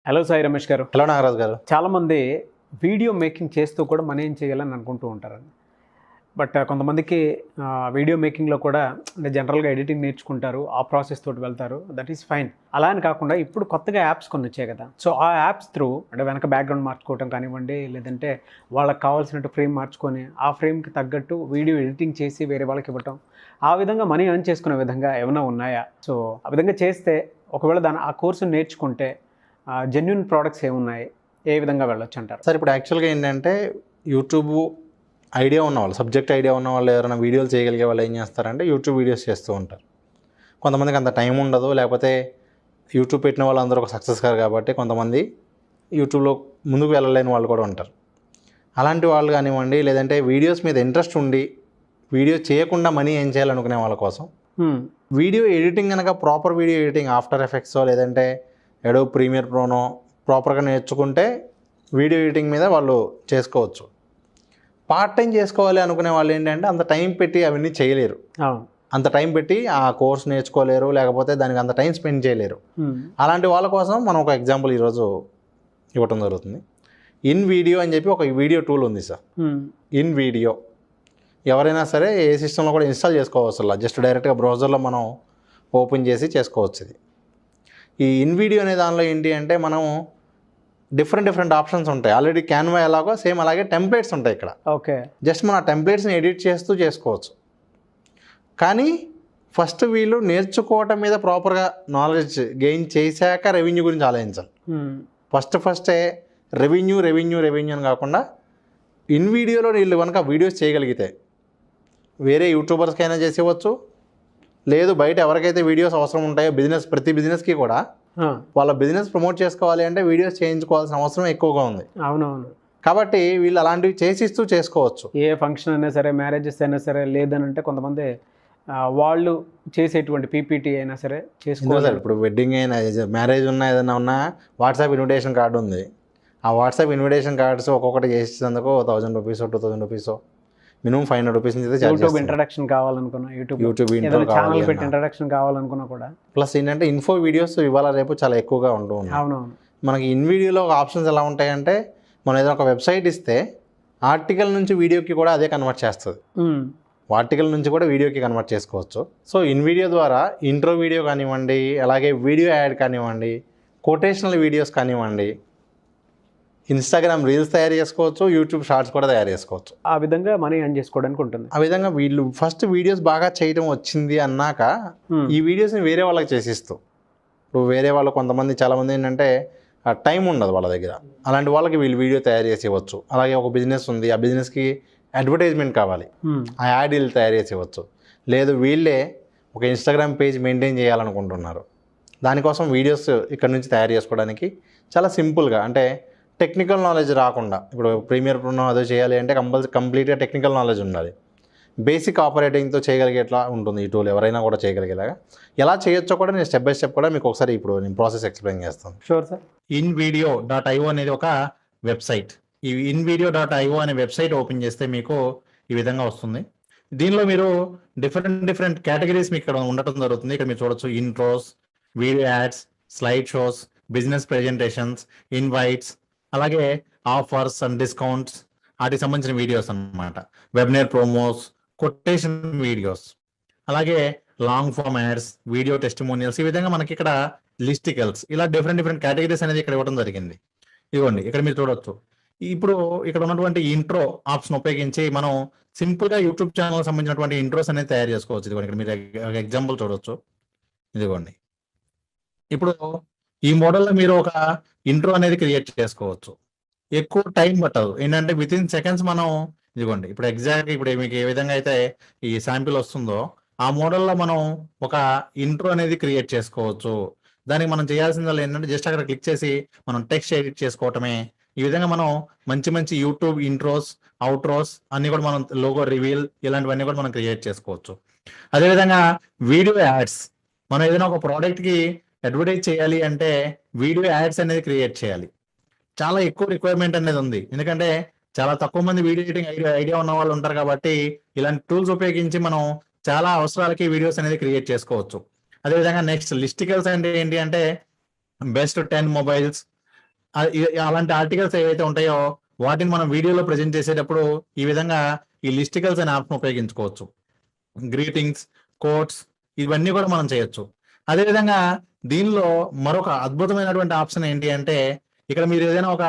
Hello Sai Ramesh గారు. Hello Nagaraju గారు. చాలామంది వీడియో మేకింగ్ చేస్తూ కూడా మనీ ఏం చేయాలని అనుకుంటూ ఉంటారండి. బట్ కొంతమందికి వీడియో మేకింగ్‌లో కూడా అంటే జనరల్‌గా ఎడిటింగ్ నేర్చుకుంటారు. ఆ ప్రాసెస్ తోటి వెళ్తారు. That is fine. అలా అని కాకుండా ఇప్పుడు కొత్తగా యాప్స్ కొన్ని వచ్చాయి కదా! సో, ఆ యాప్స్ త్రూ అంటే వెనక బ్యాక్‌గ్రౌండ్ మార్చుకోవటం కానివ్వండి, లేదంటే వాళ్ళకి కావాల్సినట్టు ఫ్రేమ్ మార్చుకొని, ఆ ఫ్రేమ్‌కి తగ్గట్టు వీడియో ఎడిటింగ్ చేసి వేరే వాళ్ళకి ఇవ్వటం. ఆ విధంగా మనీ ఎర్న్ చేసుకునే విధంగా ఏమన్నా ఉన్నాయా? సో, ఆ విధంగా చేస్తే ఒకవేళ ఆ కోర్సుని నేర్చుకుంటే జెన్యూన్ ప్రొడక్ట్స్ ఏమున్నాయి? ఏ విధంగా వెళ్ళొచ్చంటారు? సార్ ఇప్పుడు యాక్చువల్‌గా ఏంటంటే యూట్యూబ్ ఐడియా ఉన్నవాళ్ళు, సబ్జెక్ట్ ఐడియా ఉన్నవాళ్ళు ఎవరైనా వీడియోలు చేయగలిగే వాళ్ళు ఏం చేస్తారంటే యూట్యూబ్ వీడియోస్ చేస్తూ ఉంటారు. కొంతమందికి అంత టైం ఉండదు. లేకపోతే యూట్యూబ్ పెట్టిన వాళ్ళందరూ ఒక సక్సెస్ కారు కాబట్టి కొంతమంది యూట్యూబ్‌లో ముందుకు వెళ్ళలేని వాళ్ళు కూడా ఉంటారు. అలాంటి వాళ్ళు కానివ్వండి, లేదంటే వీడియోస్ మీద ఇంట్రెస్ట్ ఉండి వీడియో చేయకుండా మనీ ఏం చేయాలనుకునే వాళ్ళ కోసం వీడియో ఎడిటింగ్ కనుక ప్రాపర్ వీడియో ఎడిటింగ్ ఆఫ్టర్ ఎఫెక్ట్సో లేదంటే ఎడోబ్ ప్రీమియర్ ప్రోనో ప్రాపర్గా నేర్చుకుంటే వీడియో ఎడిటింగ్ మీద వాళ్ళు చేసుకోవచ్చు. పార్ట్ టైం చేసుకోవాలి అనుకునే వాళ్ళు ఏంటంటే అంత టైం పెట్టి అవన్నీ చేయలేరు. అంత టైం పెట్టి ఆ కోర్స్ నేర్చుకోలేరు, లేకపోతే దానికి అంత టైం స్పెండ్ చేయలేరు. అలాంటి వాళ్ళ కోసం మనం ఒక ఎగ్జాంపుల్ ఈరోజు ఇవ్వటం జరుగుతుంది. ఇన్ వీడియో అని చెప్పి ఒక వీడియో టూల్ ఉంది సార్. ఇన్ వీడియో ఎవరైనా సరే ఏ సిస్టంలో కూడా ఇన్స్టాల్ చేసుకోవచ్చు. అలా జస్ట్ డైరెక్ట్గా బ్రౌజర్లో మనం ఓపెన్ చేసి చేసుకోవచ్చు. ఇది ఈ ఇన్ వీడియో అనే దానిలో ఏంటి అంటే మనం డిఫరెంట్ ఆప్షన్స్ ఉంటాయి. ఆల్రెడీ క్యాన్వా ఎలాగో సేమ్ అలాగే టెంప్లెట్స్ ఉంటాయి ఇక్కడ. ఓకే, జస్ట్ మన టెంప్లెట్స్ని ఎడిట్ చేస్తూ చేసుకోవచ్చు. కానీ ఫస్ట్ వీళ్ళు నేర్చుకోవటం మీద ప్రాపర్గా నాలెడ్జ్ గెయిన్ చేశాక రెవెన్యూ గురించి ఆలోచించాలి. ఫస్టే రెవెన్యూ అని కాకుండా ఇన్ వీడియోలో వీళ్ళు కనుక వీడియోస్ చేయగలిగితే వేరే యూట్యూబర్స్కైనా చేసేవచ్చు, లేదు బయట ఎవరికైతే వీడియోస్ అవసరం ఉంటాయో ప్రతి బిజినెస్కి కూడా వాళ్ళ బిజినెస్ ప్రమోట్ చేసుకోవాలి అంటే వీడియోస్ చేయించుకోవాల్సిన అవసరం ఎక్కువగా ఉంది. అవునవును. కాబట్టి వీళ్ళు అలాంటివి చేసిస్తూ చేసుకోవచ్చు. ఏ ఫంక్షన్ అయినా సరే, మ్యారేజెస్ అయినా సరే, లేదనంటే కొంతమంది వాళ్ళు చేసేటువంటి పీపీటీ అయినా సరే చేసుకోవాలి. ఇప్పుడు వెడ్డింగ్ అయినా మ్యారేజ్ ఉన్నా ఏదైనా ఉన్నా వాట్సాప్ ఇన్విటేషన్ కార్డు ఉంది. ఆ వాట్సాప్ ఇన్విటేషన్ కార్డ్స్ ఒక్కొక్కటి చేసేందుకు 1000 రూపీస్ 2000 రూపీస్ మినిమం 500 రూపీస్ నుంచి యూట్యూబ్ ఇంట్రడక్షన్ కావాలనుకున్నా, యూట్యూబ్ ఛానల్ పెట్టి ఇంట్రడక్షన్ కావాలనుకున్నా కూడా ప్లస్ ఏంటంటే ఇన్ఫో వీడియోస్ ఇవాళ రేపు చాలా ఎక్కువగా ఉంటూ ఉన్నాయి. అవునవును. మనకి ఇన్ వీడియోలో ఆప్షన్స్ ఎలా ఉంటాయంటే మనం ఏదైనా ఒక వెబ్సైట్ ఇస్తే ఆర్టికల్ నుంచి వీడియోకి కూడా అదే కన్వర్ట్ చేస్తుంది. ఆర్టికల్ నుంచి కూడా వీడియోకి కన్వర్ట్ చేసుకోవచ్చు. సో ఇన్ వీడియో ద్వారా ఇంట్రో వీడియో కానివ్వండి, అలాగే వీడియో యాడ్ కానివ్వండి, కొటేషనల్ వీడియోస్ కానివ్వండి, ఇన్స్టాగ్రామ్ రీల్స్ తయారు చేసుకోవచ్చు, యూట్యూబ్ షార్ట్స్ కూడా తయారు చేసుకోవచ్చు. ఆ విధంగా మనీ ఎర్న్ చేసుకోవడానికి ఉంటుంది. ఆ విధంగా వీళ్ళు ఫస్ట్ వీడియోస్ బాగా చేయడం వచ్చింది అన్నాక ఈ వీడియోస్ని వేరే వాళ్ళకి చేసిస్తూ, ఇప్పుడు వేరే వాళ్ళు కొంతమంది చాలామంది ఏంటంటే టైం ఉండదు వాళ్ళ దగ్గర, అలాంటి వాళ్ళకి వీళ్ళు వీడియో తయారు చేసి ఇవ్వచ్చు. అలాగే ఒక బిజినెస్ ఉంది, ఆ బిజినెస్కి అడ్వర్టైజ్మెంట్ కావాలి, ఆ యాడ్ వీళ్ళు తయారు చేసి ఇవ్వచ్చు. లేదు వీళ్ళే ఒక ఇన్స్టాగ్రామ్ పేజ్ మెయింటైన్ చేయాలనుకుంటున్నారు, దానికోసం వీడియోస్ ఇక్కడ నుంచి తయారు చేసుకోవడానికి చాలా సింపుల్గా, అంటే టెక్నికల్ నాలెడ్జ్ రాకుండా, ఇప్పుడు ప్రీమియర్ ప్రోనో అదే చేయాలి అంటే కంప్లీట్గా టెక్నికల్ నాలెడ్జ్ ఉండాలి. బేసిక్ ఆపరేటింగ్తో చేయగలిగేట్లా ఉంటుంది ఈ టూల్, ఎవరైనా కూడా చేయగలిగేలాగా. ఎలా చేయొచ్చో కూడా నేను స్టెప్ బై స్టెప్ కూడా మీకు ఒకసారి ఇప్పుడు నేను ప్రాసెస్ ఎక్స్ప్లెయిన్ చేస్తాను. Sure sir. invideo.io అనేది ఒక వెబ్సైట్. ఈ invideo.io అనే వెబ్సైట్ ఓపెన్ చేస్తే మీకు ఈ విధంగా వస్తుంది. దీనిలో మీరు డిఫరెంట్ కేటగిరీస్ మీకు ఇక్కడ ఉండటం జరుగుతుంది. ఇక్కడ మీరు చూడొచ్చు intros, video ads, slide shows, business presentations, invites, అలాగే ఆఫర్స్ అండ్ డిస్కౌంట్స్, వాటికి సంబంధించిన వీడియోస్ అన్నమాట. వెబినార్ ప్రోమోస్, కొటేషన్ వీడియోస్, అలాగే long form ads, video testimonials, ఈ విధంగా మనకి ఇక్కడ లిస్టికల్స్, ఇలా డిఫరెంట్ కేటగిరీస్ అనేది ఇక్కడ ఇవ్వడం జరిగింది. ఇదిగోండి ఇక్కడ మీరు చూడొచ్చు. ఇప్పుడు ఇక్కడ ఉన్నటువంటి ఇంట్రో ఆప్షన్ ఉపయోగించి మనం సింపుల్గా యూట్యూబ్ ఛానల్ సంబంధించినటువంటి ఇంట్రోస్ అనేది తయారు చేసుకోవచ్చు. ఇదిగోండి ఇక్కడ మీరు ఎగ్జాంపుల్ చూడొచ్చు. ఇదిగోండి ఇప్పుడు ఈ మోడల్లో మీరు ఒక ఇంట్రో అనేది క్రియేట్ చేసుకోవచ్చు. ఎక్కువ టైం పట్టదు, ఏంటంటే విత్ ఇన్ సెకండ్స్ మనం ఇదిగోండి ఇప్పుడు ఎగ్జాక్ట్ ఇప్పుడు మీకు ఏ విధంగా అయితే ఈ శాంపిల్ వస్తుందో ఆ మోడల్లో మనం ఒక ఇంట్రో అనేది క్రియేట్ చేసుకోవచ్చు. దానికి మనం చేయాల్సింది ఏంటంటే జస్ట్ అక్కడ క్లిక్ చేసి మనం టెక్స్ట్ ఎడిట్ చేసుకోవటమే. ఈ విధంగా మనం మంచి యూట్యూబ్ ఇంట్రోస్, అవుట్రోస్ అన్ని కూడా మనం లోగో రివీల్ ఇలాంటివన్నీ కూడా మనం క్రియేట్ చేసుకోవచ్చు. అదేవిధంగా వీడియో యాడ్స్, మనం ఏదైనా ఒక ప్రోడక్ట్కి అడ్వర్టైజ్ చేయాలి అంటే వీడియో యాడ్స్ అనేది క్రియేట్ చేయాలి. చాలా ఎక్కువ రిక్వైర్మెంట్ అనేది ఉంది, ఎందుకంటే చాలా తక్కువ మంది వీడియో ఎడిటింగ్ ఐడియా ఉన్న వాళ్ళు ఉంటారు. కాబట్టి ఇలాంటి టూల్స్ ఉపయోగించి మనం చాలా అవసరాలకి వీడియోస్ అనేది క్రియేట్ చేసుకోవచ్చు. అదేవిధంగా నెక్స్ట్ లిస్టికల్స్ అంటే ఏంటి అంటే బెస్ట్ 10 మొబైల్స్, అలాంటి ఆర్టికల్స్ ఏవైతే ఉంటాయో వాటిని మనం వీడియోలో ప్రజెంట్ చేసేటప్పుడు ఈ విధంగా ఈ లిస్టికల్స్ అనే ఆప్షన్ ఉపయోగించుకోవచ్చు. గ్రీటింగ్స్, కోట్స్ ఇవన్నీ కూడా మనం చేయొచ్చు. అదేవిధంగా దీనిలో మరొక అద్భుతమైనటువంటి ఆప్షన్ ఏంటి అంటే, ఇక్కడ మీరు ఏదైనా ఒక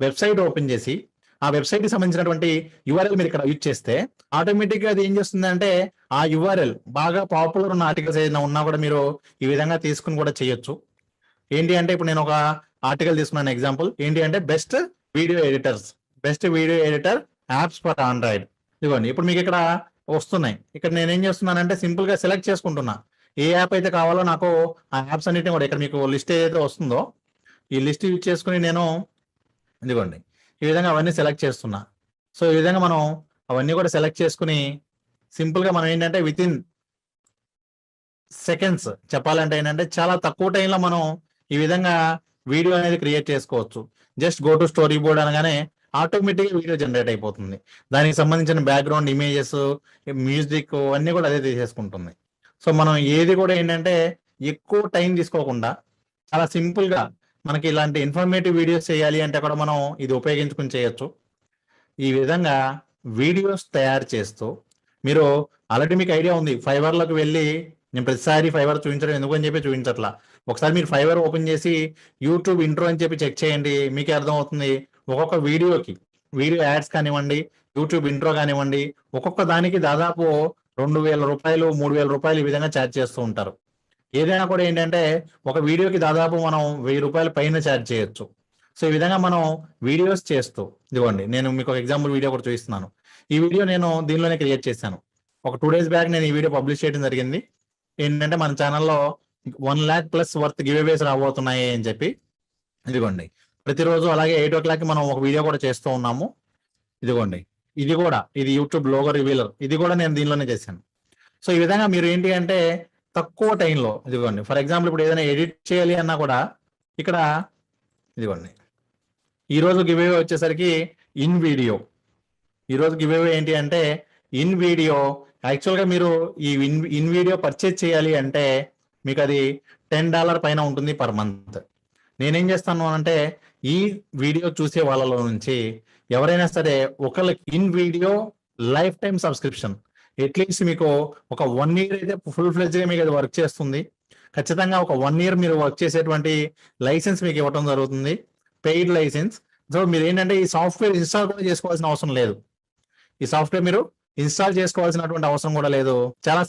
వెబ్సైట్ ఓపెన్ చేసి ఆ వెబ్సైట్ కి సంబంధించినటువంటి యుఆర్ఎల్ మీరు ఇక్కడ యూజ్ చేస్తే ఆటోమేటిక్ గా అది ఏం చేస్తుందంటే ఆ యుఆర్ఎల్ బాగా పాపులర్ ఉన్న ఆర్టికల్స్ ఏదైనా ఉన్నా కూడా మీరు ఈ విధంగా తీసుకుని కూడా చేయొచ్చు. ఏంటి అంటే ఇప్పుడు నేను ఒక ఆర్టికల్ తీసుకున్నాను ఎగ్జాంపుల్ ఏంటి అంటే best video editor apps for Android. ఇదిగోండి ఇప్పుడు మీకు ఇక్కడ వస్తున్నాయి. ఇక్కడ నేను ఏం చేస్తున్నానంటే సింపుల్ గా సెలెక్ట్ చేసుకుంటున్నా ఏ యాప్ అయితే కావాలో నాకు ఆ యాప్స్ అన్నిటిని కూడా ఇక్కడ మీకు లిస్ట్ ఏదైతే వస్తుందో ఈ లిస్ట్ యూజ్ చేసుకుని నేను ఇదిగోండి ఈ విధంగా అవన్నీ సెలెక్ట్ చేస్తున్నా. సో ఈ విధంగా మనం అవన్నీ కూడా సెలెక్ట్ చేసుకుని సింపుల్ గా మనం ఏంటంటే విత్ ఇన్ సెకండ్స్ చెప్పాలంటే ఏంటంటే చాలా తక్కువ టైంలో మనం ఈ విధంగా వీడియో అనేది క్రియేట్ చేసుకోవచ్చు. Just go to story board అనగానే ఆటోమేటిక్ వీడియో జనరేట్ అయిపోతుంది. దానికి సంబంధించిన బ్యాక్గ్రౌండ్ ఇమేజెస్, మ్యూజిక్ అన్నీ కూడా అదే తీసేసుకుంటుంది. సో మనం ఏది కూడా ఏంటంటే ఎక్కువ టైం తీసుకోకుండా చాలా సింపుల్ గా మనకి ఇలాంటి ఇన్ఫర్మేటివ్ వీడియోస్ చేయాలి అంటే కూడా మనం ఇది ఉపయోగించుకుని చేయొచ్చు. ఈ విధంగా వీడియోస్ తయారు చేస్తూ మీరు ఆల్రెడీ మీకు ఐడియా ఉంది ఫైవర్లోకి వెళ్ళి నేను ప్రతిసారి ఫైవర్ చూపించడం ఎందుకు అని చెప్పి చూపించట్లా. ఒకసారి మీరు ఫైవర్ ఓపెన్ చేసి యూట్యూబ్ ఇంట్రో అని చెప్పి చెక్ చేయండి, మీకే అర్థం అవుతుంది. ఒక్కొక్క వీడియోకి వీడియో యాడ్స్ కానివ్వండి, యూట్యూబ్ ఇంట్రో కానివ్వండి, ఒక్కొక్క దానికి దాదాపు 2,000 రూపాయలు 3,000 రూపాయలు ఈ విధంగా ఛార్జ్ చేస్తూ ఉంటారు. ఏదైనా కూడా ఏంటంటే ఒక వీడియోకి దాదాపు మనం 1,000 రూపాయల పైన ఛార్జ్ చేయొచ్చు. సో ఈ విధంగా మనం వీడియోస్ చేస్తూ ఇదిగోండి నేను మీకు ఒక ఎగ్జాంపుల్ వీడియో కూడా చూపిస్తున్నాను. ఈ వీడియో నేను దీనిలోనే క్రియేట్ చేశాను. ఒక 2 days బ్యాక్ నేను ఈ వీడియో పబ్లిష్ చేయడం జరిగింది. ఏంటంటే మన ఛానల్లో 1 lakh ప్లస్ వర్త్ గివ్ అవేస్ రాబోతున్నాయి అని చెప్పి. ఇదిగోండి ప్రతిరోజు అలాగే 8 o'clock మనం ఒక వీడియో కూడా చేస్తూ ఉన్నాము. ఇదిగోండి ఇది యూట్యూబ్ లోగో రివీలర్, ఇది కూడా నేను దీనిలోనే చేశాను. సో ఈ విధంగా మీరు ఏంటి అంటే తక్కువ టైంలో ఇదిగోండి ఫర్ ఎగ్జాంపుల్ ఇప్పుడు ఏదైనా ఎడిట్ చేయాలి అన్నా కూడా ఇక్కడ ఇదిగోండి ఈరోజు గివ్ అవే వచ్చేసరికి ఇన్ వీడియో ఏంటి అంటే ఇన్ వీడియో యాక్చువల్గా మీరు ఈ ఇన్ వీడియో పర్చేజ్ చేయాలి అంటే మీకు అది $10 పైన ఉంటుంది పర్ మంత్. నేనేం చేస్తాను అంటే ఈ వీడియో చూసే వాళ్ళలో నుంచి ఎవరైనా సరే ఒకళ్ళకి in video life time subscription at least మీకు ఒక 1 year అయితే ఫుల్ ఫ్లెడ్జ్ గా మీకు అది వర్క్ చేస్తుంది. ఖచ్చితంగా ఒక 1 year మీరు వర్క్ చేసేటువంటి లైసెన్స్ మీకు ఇవ్వడం జరుగుతుంది, పెయిడ్ లైసెన్స్. సో మీరు ఏంటంటే ఈ సాఫ్ట్వేర్ ఇన్స్టాల్ కూడా చేసుకోవాల్సిన అవసరం లేదు. ఈ సాఫ్ట్వేర్ మీరు ఇన్స్టాల్ చేసుకోవాల్సినటువంటి అవసరం కూడా లేదు. చాలా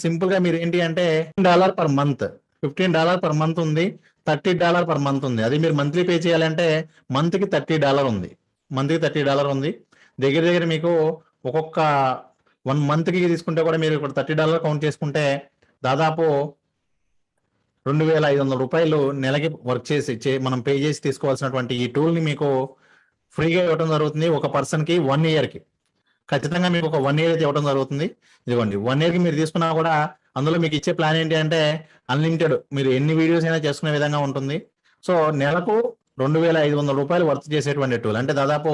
సింపుల్ గా మీరు ఏంటి అంటే $15 per month, $15 per month ఉంది, $30 per month ఉంది. అది మీరు మంత్లీ పే చేయాలంటే మంత్ కి $30 ఉంది. దగ్గర మీకు ఒక్కొక్క 1 month కి తీసుకుంటే కూడా మీరు ఇక్కడ $30 కౌంట్ చేసుకుంటే దాదాపు 2,500 రూపాయలు నెలకి వర్క్ చేసి మనం పే చేసి తీసుకోవాల్సినటువంటి ఈ టూల్ ని మీకు ఫ్రీగా ఇవ్వడం జరుగుతుంది. ఒక పర్సన్ కి 1 year కి ఖచ్చితంగా మీకు ఒక 1 year అయితే ఇవ్వడం జరుగుతుంది. ఇదిగోండి 1 year కి మీరు తీసుకున్నా కూడా అందులో మీకు ఇచ్చే ప్లాన్ ఏంటి అంటే అన్లిమిటెడ్, మీరు ఎన్ని వీడియోస్ అయినా చేసుకునే విధంగా ఉంటుంది. సో నెలకు 2,500 రూపాయలు వర్క్ చేసేటువంటి టూల్ అంటే దాదాపు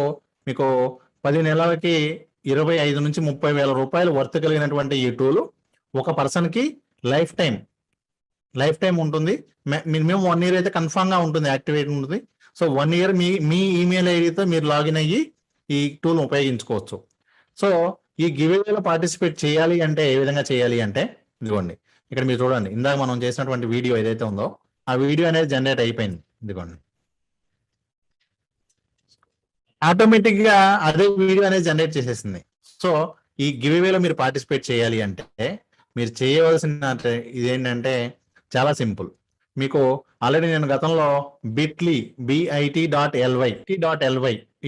మీకు 10 నెలలకి 25 నుంచి 30,000 రూపాయలు వర్త్ కలిగినటువంటి ఈ టూల్ ఒక పర్సన్ కి లైఫ్ టైం ఉంటుంది. మినిమం 1 year అయితే కన్ఫామ్ గా ఉంటుంది, యాక్టివేట్ ఉంటుంది. సో 1 year మీ ఈమెయిల్ ఐడితో మీరు లాగిన్ అయ్యి ఈ టూల్ ఉపయోగించుకోవచ్చు. సో ఈ గివ్ అవేలో పార్టిసిపేట్ చేయాలి అంటే ఏ విధంగా చేయాలి అంటే ఇదిగోండి ఇక్కడ మీరు చూడండి ఇందాక మనం చేసినటువంటి వీడియో ఏదైతే ఉందో ఆ వీడియో అనేది జనరేట్ అయిపోయింది. ఇదిగోండి ఆటోమేటిక్ గా అదే వీడియో అనేది జనరేట్ చేసేసింది. సో ఈ గివ్ అవేలో మీరు పార్టిసిపేట్ చేయాలి అంటే మీరు చేయవలసిన ఇదేంటంటే చాలా సింపుల్. మీకు ఆల్రెడీ నేను గతంలో bit.ly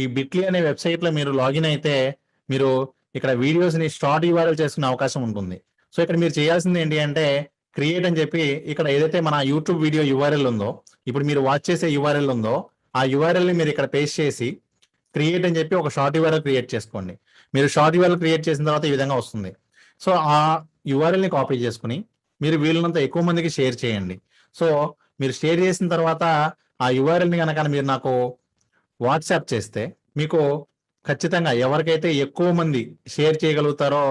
ఈ బిట్లీ అనే వెబ్సైట్ లో మీరు లాగిన్ అయితే మీరు ఇక్కడ వీడియోస్ ని షార్ట్ యూఆర్ఎల్ చేసుకునే అవకాశం ఉంటుంది. సో ఇక్కడ మీరు చేయాల్సింది ఏంటి అంటే క్రియేట్ అని చెప్పి ఇక్కడ ఏదైతే మన యూట్యూబ్ వీడియో యూఆర్ఎల్ ఉందో ఇప్పుడు మీరు వాచ్ చేసే యూఆర్ఎల్ ఉందో ఆ యూఆర్ఎల్ ని మీరు ఇక్కడ పేస్ట్ చేసి క్రియేట్ అని చెప్పి ఒక షార్ట్ యూఆర్ఎల్ క్రియేట్ చేసుకోండి. మీరు షార్ట్ యూఆర్ఎల్ క్రియేట్ చేసిన తర్వాత ఈ విధంగా వస్తుంది. సో ఆ యూఆర్ఎల్ ని కాపీ చేసుకుని మీరు వీళ్ళనంత ఎక్కువ మందికి షేర్ చేయండి. సో మీరు షేర్ చేసిన తర్వాత ఆ యూఆర్ఎల్ ని కనుక మీరు నాకు వాట్సాప్ చేస్తే మీకు ఖచ్చితంగా ఎవరికైతే ఎక్కువ మంది షేర్ చేయగలుగుతారో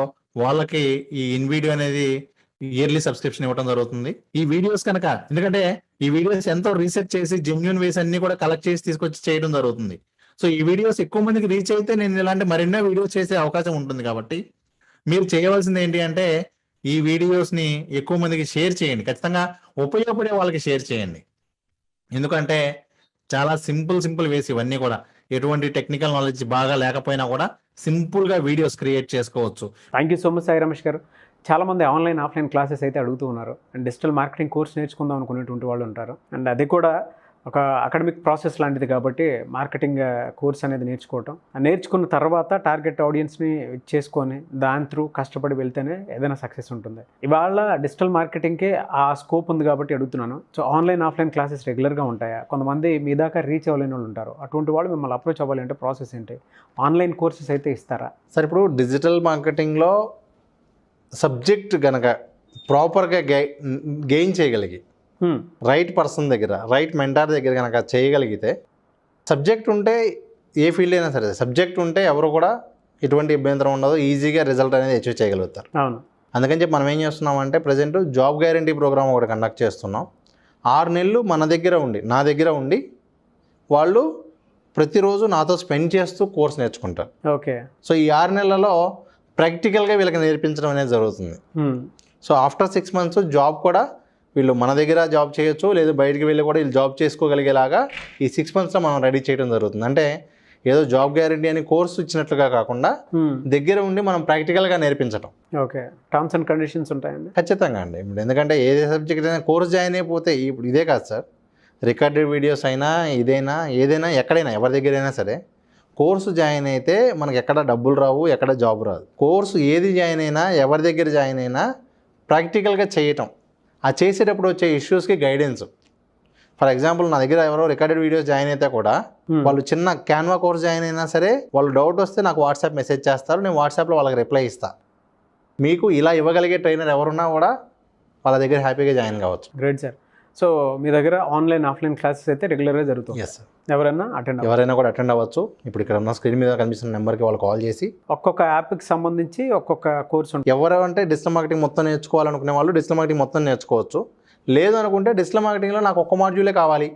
వాళ్ళకి ఈ ఇన్ వీడియో అనేది ఇయర్లీ సబ్స్క్రిప్షన్ ఇవ్వడం జరుగుతుంది. ఈ వీడియోస్ కనుక ఎందుకంటే ఈ వీడియోస్ ఎంతో రీసెర్చ్ చేసి జెన్యున్ వేస్ అన్ని కూడా కలెక్ట్ చేసి తీసుకొచ్చి చేయడం జరుగుతుంది. సో ఈ వీడియోస్ ఎక్కువ మందికి రీచ్ అయితే నేను ఇలాంటి మరెన్నో వీడియోస్ చేసే అవకాశం ఉంటుంది. కాబట్టి మీరు చేయవలసింది ఏంటి అంటే ఈ వీడియోస్ని ఎక్కువ మందికి షేర్ చేయండి. ఖచ్చితంగా ఉపయోగపడే వాళ్ళకి షేర్ చేయండి. ఎందుకంటే చాలా సింపుల్ వేస్ ఇవన్నీ కూడా. ఎటువంటి టెక్నికల్ నాలెడ్జ్ బాగా లేకపోయినా కూడా సింపుల్గా వీడియోస్ క్రియేట్ చేసుకోవచ్చు. Thank you so much Sai Ramesh గారు. చాలామంది ఆన్లైన్ ఆఫ్లైన్ క్లాసెస్ అయితే అడుగుతూ ఉన్నారు. అండ్ డిజిటల్ మార్కెటింగ్ కోర్స్ నేర్చుకుందాం అనుకునేటువంటి వాళ్ళు ఉంటారు. అండ్ అది కూడా ఒక అకాడమిక్ ప్రాసెస్ లాంటిది కాబట్టి మార్కెటింగ్ కోర్స్ అనేది నేర్చుకోవటం, నేర్చుకున్న తర్వాత టార్గెట్ ఆడియన్స్ని చేసుకొని దాని త్రూ కష్టపడి వెళ్తేనే ఏదైనా సక్సెస్ ఉంటుంది. ఇవాళ డిజిటల్ మార్కెటింగ్కే ఆ స్కోప్ ఉంది కాబట్టి అడుగుతున్నాను. సో ఆన్లైన్ ఆఫ్లైన్ క్లాసెస్ రెగ్యులర్గా ఉంటాయా? కొంతమంది మీ దాకా రీచ్ అవ్వలేని వాళ్ళు ఉంటారు. అటువంటి వాళ్ళు మిమ్మల్ని అప్రోచ్ అవ్వాలి అంటే ప్రాసెస్ ఏంటి? ఆన్లైన్ కోర్సెస్ అయితే ఇస్తారా? సార్, ఇప్పుడు డిజిటల్ మార్కెటింగ్లో సబ్జెక్ట్ కనుక ప్రాపర్గా గెయిన్ చేయగలిగి రైట్ పర్సన్ దగ్గర, రైట్ మెంటార్ దగ్గర కనుక చేయగలిగితే, సబ్జెక్ట్ ఉంటే ఏ ఫీల్డ్ అయినా సరే సబ్జెక్ట్ ఉంటే ఎవరు కూడా ఎటువంటి ఇబ్బంది ఉండదు, ఈజీగా రిజల్ట్ అనేది అచీవ్ చేయగలుగుతారు. అవును. అందుకని చెప్పి మనం ఏం చేస్తున్నామంటే ప్రజెంట్ జాబ్ గ్యారంటీ ప్రోగ్రామ్ ఒకటి కండక్ట్ చేస్తున్నాం. 6 నెలలు మన దగ్గర ఉండి, నా దగ్గర ఉండి వాళ్ళు ప్రతిరోజు నాతో స్పెండ్ చేస్తూ కోర్స్ నేర్చుకుంటారు. ఓకే. సో ఈ 6 నెలలలో ప్రాక్టికల్గా వీళ్ళకి నేర్పించడం అనేది జరుగుతుంది. సో ఆఫ్టర్ 6 మంత్స్ జాబ్ కూడా వీళ్ళు మన దగ్గర జాబ్ చేయొచ్చు, లేదు బయటికి వెళ్ళి కూడా వీళ్ళు జాబ్ చేసుకోగలిగేలాగా ఈ 6 మంత్స్లో మనం రెడీ చేయడం జరుగుతుంది. అంటే ఏదో జాబ్ గ్యారంటీ అని కోర్సు ఇచ్చినట్లుగా కాకుండా దగ్గర ఉండి మనం ప్రాక్టికల్గా నేర్పించడం. ఓకే. టర్మ్స్ అండ్ కండిషన్స్ ఉంటాయండి? ఖచ్చితంగా అండి. ఇప్పుడు ఎందుకంటే ఏ సబ్జెక్ట్ అయినా కోర్స్ జాయిన్ అయిపోతే, ఇప్పుడు ఇదే కాదు సార్, రికార్డెడ్ వీడియోస్ అయినా ఇదైనా ఏదైనా ఎక్కడైనా ఎవరి దగ్గర అయినా సరే కోర్సు జాయిన్ అయితే మనకి ఎక్కడ డబ్బులు రావు, ఎక్కడ జాబ్ రాదు. కోర్సు ఏది జాయిన్ అయినా, ఎవరి దగ్గర జాయిన్ అయినా ప్రాక్టికల్గా చేయటం, ఆ చేసేటప్పుడు వచ్చే ఇష్యూస్కి గైడెన్స్. ఫర్ ఎగ్జాంపుల్ నా దగ్గర ఎవరో రికార్డెడ్ వీడియోస్ జాయిన్ అయితే కూడా వాళ్ళు చిన్న క్యాన్వా కోర్స్ జాయిన్ అయినా సరే వాళ్ళు డౌట్ వస్తే నాకు వాట్సాప్ మెసేజ్ చేస్తారు, నేను వాట్సాప్లో వాళ్ళకి రిప్లై ఇస్తాను. మీకు ఇలా ఇవ్వగలిగే ట్రైనర్ ఎవరున్నా కూడా వాళ్ళ దగ్గర హ్యాపీగా జాయిన్ కావచ్చు. Great sir. సో మీ దగ్గర ఆన్లైన్ ఆఫ్లైన్ క్లాసెస్ అయితే రెగ్యులర్గా జరుగుతుంది? Yes sir. ఎవరైనా కూడా అటెండ్ అవ్వచ్చు. ఇప్పుడు ఇక్కడ ఉన్న స్క్రీన్ మీద కనిపిస్తున్న నెంబర్కి వాళ్ళు కాల్ చేసి ఒక్కొక్క యాప్కి సంబంధించి ఒక్కొక్క కోర్స్ ఉంటుంది. ఎవరు అంటే డిజిటల్ మార్కెటింగ్ మొత్తం నేర్చుకోవాలనుకునే వాళ్ళు డిజిటల్ మార్కెటింగ్ మొత్తం నేర్చుకోవచ్చు. లేదు అనుకుంటే డిజిటల్ మార్కెటింగ్లో నాకు ఒక్క మాడ్యూలే కావాలి,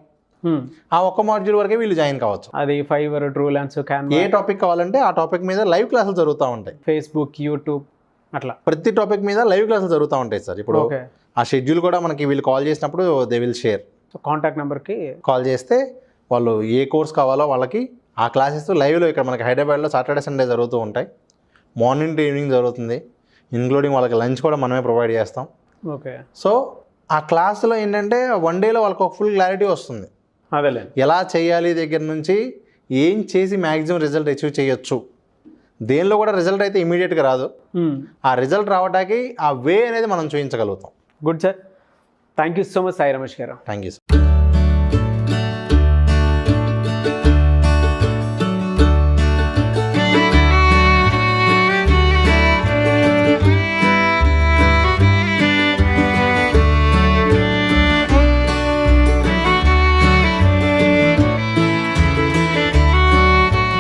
ఆ ఒక్క మాడ్యూల్ వరకే వీళ్ళు జాయిన్ కావచ్చు. అది ఫైవర్, ట్రూలాన్స్, ఏ టాపిక్ కావాలంటే ఆ టాపిక్ మీద లైవ్ క్లాసులు జరుగుతూ ఉంటాయి. ఫేస్బుక్, యూట్యూబ్, అట్లా ప్రతి టాపిక్ మీద లైవ్ క్లాసులు జరుగుతూ ఉంటాయి సార్. ఇప్పుడు ఆ షెడ్యూల్ కూడా మనకి వీళ్ళు కాల్ చేసినప్పుడు దే విల్ షేర్. కాంటాక్ట్ నెంబర్కి కాల్ చేస్తే వాళ్ళు ఏ కోర్స్ కావాలో వాళ్ళకి ఆ క్లాసెస్ లైవ్లో ఇక్కడ మనకి హైదరాబాద్లో సాటర్డే సండే జరుగుతూ ఉంటాయి. మార్నింగ్ టు ఈవినింగ్ జరుగుతుంది. ఇంక్లూడింగ్ వాళ్ళకి లంచ్ కూడా మనమే ప్రొవైడ్ చేస్తాం. ఓకే. సో ఆ క్లాస్లో ఏంటంటే 1 డేలో వాళ్ళకి ఒక ఫుల్ క్లారిటీ వస్తుంది. అదేలే, ఎలా చేయాలి దగ్గర నుంచి ఏం చేసి మ్యాక్సిమం రిజల్ట్ అచీవ్ చేయొచ్చు. దేనిలో కూడా రిజల్ట్ అయితే ఇమీడియట్గా రాదు. ఆ రిజల్ట్ రావడానికి ఆ వే అనేది మనం చూపించగలుగుతాం. Good sir. Thank you so much Sai Ramesh గారు. Thank you sir.